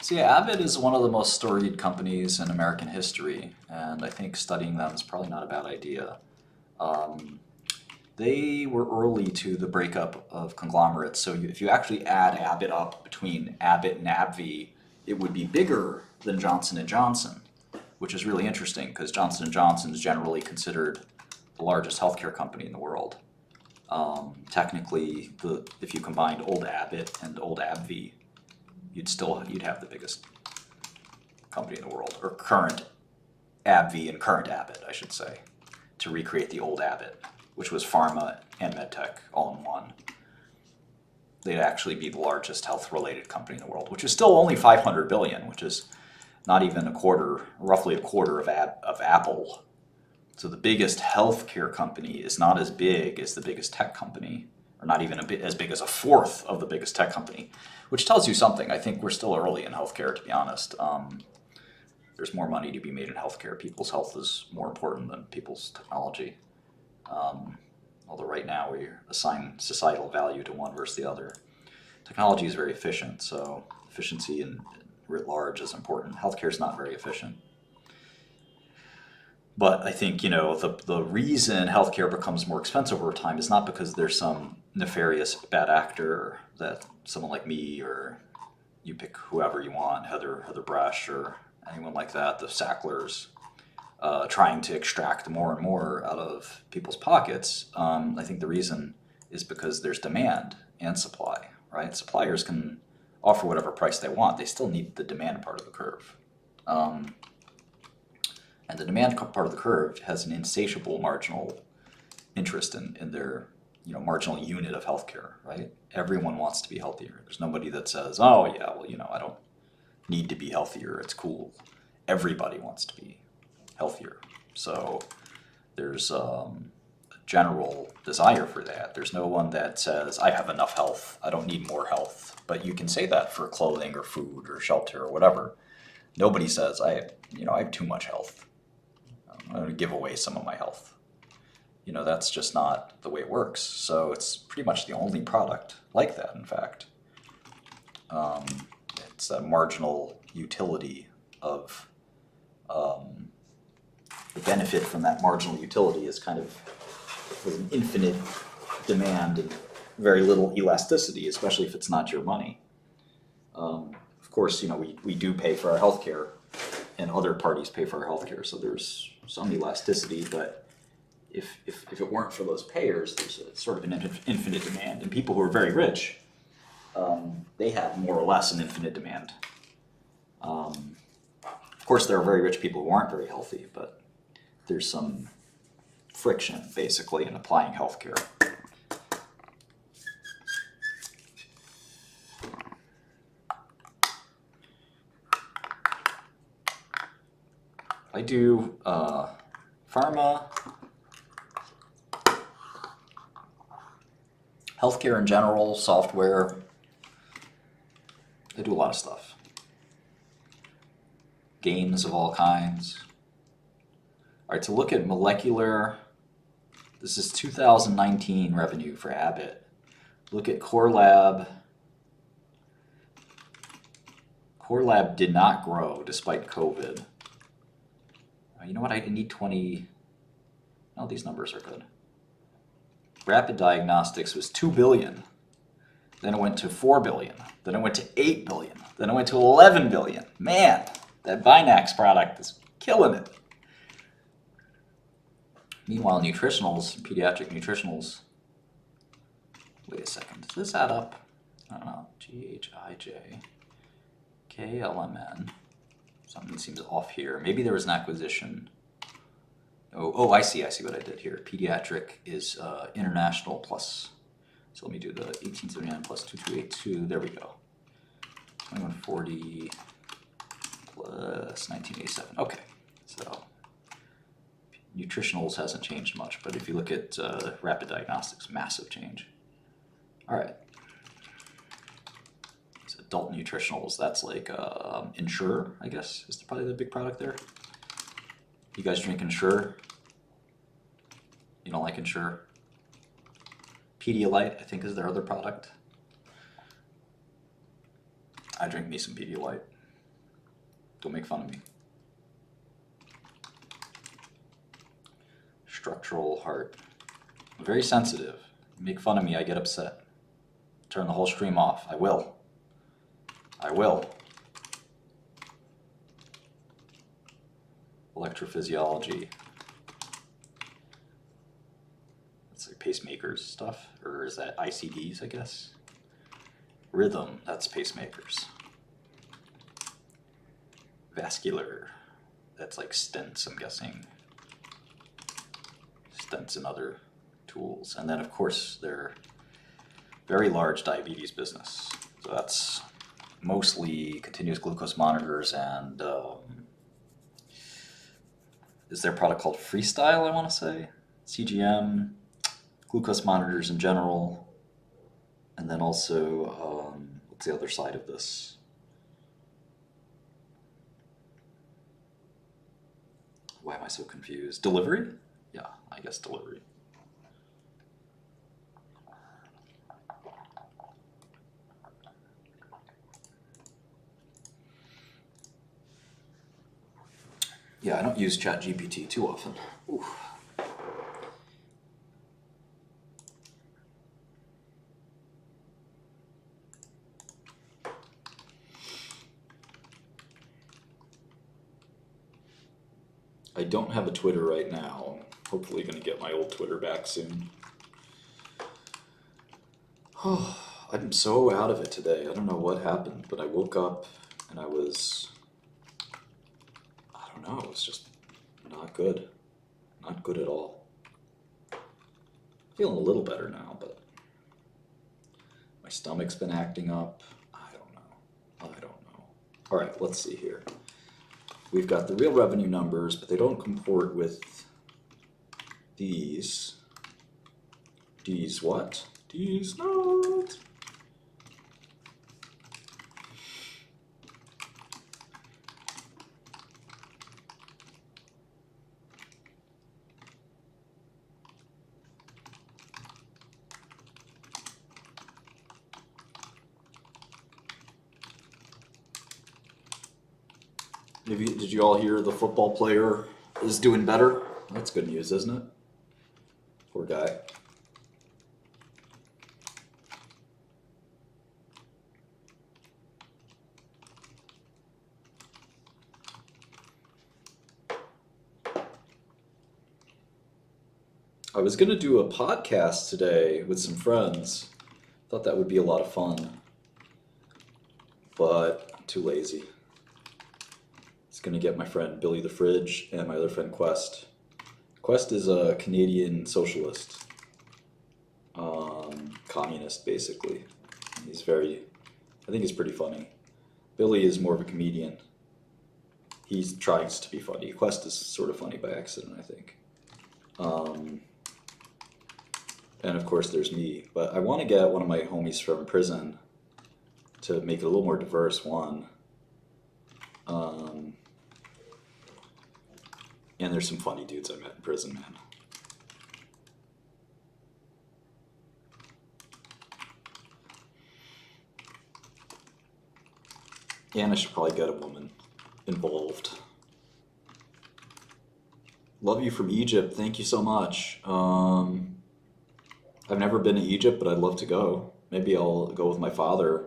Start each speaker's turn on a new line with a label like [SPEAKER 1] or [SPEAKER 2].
[SPEAKER 1] So yeah, Abbott is one of the most storied companies in American history, and I think studying them is probably not a bad idea. Um, they were early to the breakup of conglomerates, so if you actually add Abbott up between Abbott and AbbVie, it would be bigger than Johnson and Johnson, which is really interesting because Johnson and Johnson is generally considered the largest healthcare company in the world. Technically, if you combined old Abbott and old AbbVie, you'd have the biggest company in the world, or current AbbVie and current Abbott, I should say, to recreate the old Abbott, which was pharma and medtech all in one. They'd actually be the largest health-related company in the world, which is still only 500 billion, which is not even a quarter, roughly a quarter of Apple. So the biggest healthcare company is not as big as the biggest tech company, or not even as big as a fourth of the biggest tech company, which tells you something. I think we're still early in healthcare, to be honest. There's more money to be made in healthcare. People's health is more important than people's technology. Although right now we assign societal value to one versus the other. Technology is very efficient, so efficiency in writ large is important. Healthcare is not very efficient. But I think, the reason healthcare becomes more expensive over time is not because there's some nefarious bad actor that someone like me, or you pick whoever you want, Heather Brush or anyone like that, the Sacklers, trying to extract more and more out of people's pockets. I think the reason is because there's demand and supply, right? Suppliers can offer whatever price they want. They still need the demand part of the curve. And the demand part of the curve has an insatiable marginal interest in their marginal unit of healthcare, right? Everyone wants to be healthier. There's nobody that says, oh yeah, well, I don't need to be healthier, it's cool. Everybody wants to be healthier. So there's a general desire for that. There's no one that says, I have enough health, I don't need more health. But you can say that for clothing or food or shelter or whatever. Nobody says, I have too much health. I'm going to give away some of my health. That's just not the way it works. So it's pretty much the only product like that, in fact. It's a marginal utility of the benefit from that marginal utility is kind of with an infinite demand and very little elasticity, especially if it's not your money. Of course, we do pay for our healthcare, and other parties pay for our healthcare, so there's some elasticity. But if it weren't for those payers, there's sort of an infinite demand, and people who are very rich, they have more or less an infinite demand. Of course, there are very rich people who aren't very healthy, but there's some friction, basically, in applying healthcare. I do pharma, healthcare in general, software. I do a lot of stuff. Games of all kinds. All right, to look at molecular, this is 2019 revenue for Abbott. Look at Core Lab. Core Lab did not grow despite COVID. You know what, I need 20, no, these numbers are good. Rapid Diagnostics was 2 billion. Then it went to 4 billion. Then it went to 8 billion. Then it went to 11 billion. Man, that Binax product is killing it. Meanwhile, nutritionals, pediatric nutritionals, wait a second, does this add up? I don't know, GHIJ, KLMN. Something seems off here. Maybe there was an acquisition. Oh, I see what I did here. Pediatric is international plus. So let me do the 1879 plus 2282. There we go. 2140 plus 1987. Okay, so nutritionals hasn't changed much, but if you look at rapid diagnostics, massive change. All right. Adult nutritionals, that's like Ensure, I guess, is probably the big product there. You guys drink Ensure? You don't like Ensure? Pedialyte, I think, is their other product. I drink me some Pedialyte. Don't make fun of me. Structural heart. I'm very sensitive. You make fun of me, I get upset. Turn the whole stream off. I will. I will. Electrophysiology. That's like pacemakers stuff, or is that ICDs, I guess? Rhythm, that's pacemakers. Vascular, that's like stents, I'm guessing. Stents and other tools. And then of course their very large diabetes business. So that's mostly continuous glucose monitors and is their product called Freestyle, I want to say? CGM, glucose monitors in general, and then also, what's the other side of this? Why am I so confused? Delivery? Yeah, I guess delivery. Yeah, I don't use ChatGPT too often. Oof. I don't have a Twitter right now. I'm hopefully going to get my old Twitter back soon. Oh, I'm so out of it today. I don't know what happened, but I woke up and I was, I don't know, it was just not good. Not good at all. Feeling a little better now, but my stomach's been acting up. I don't know. All right, let's see here. We've got the real revenue numbers, but they don't comport with these. These what? These not. Did you all hear the football player is doing better? That's good news, isn't it? Poor guy. I was going to do a podcast today with some friends. Thought that would be a lot of fun, but I'm too lazy. It's going to get my friend Billy the Fridge and my other friend Quest. Quest is a Canadian socialist, communist basically. He's I think he's pretty funny. Billy is more of a comedian. He tries to be funny. Quest is sort of funny by accident, I think. And of course there's me, but I want to get one of my homies from prison to make it a little more diverse, one. And there's some funny dudes I met in prison, man. And I should probably get a woman involved. Love you from Egypt. Thank you so much. I've never been to Egypt, but I'd love to go. Maybe I'll go with my father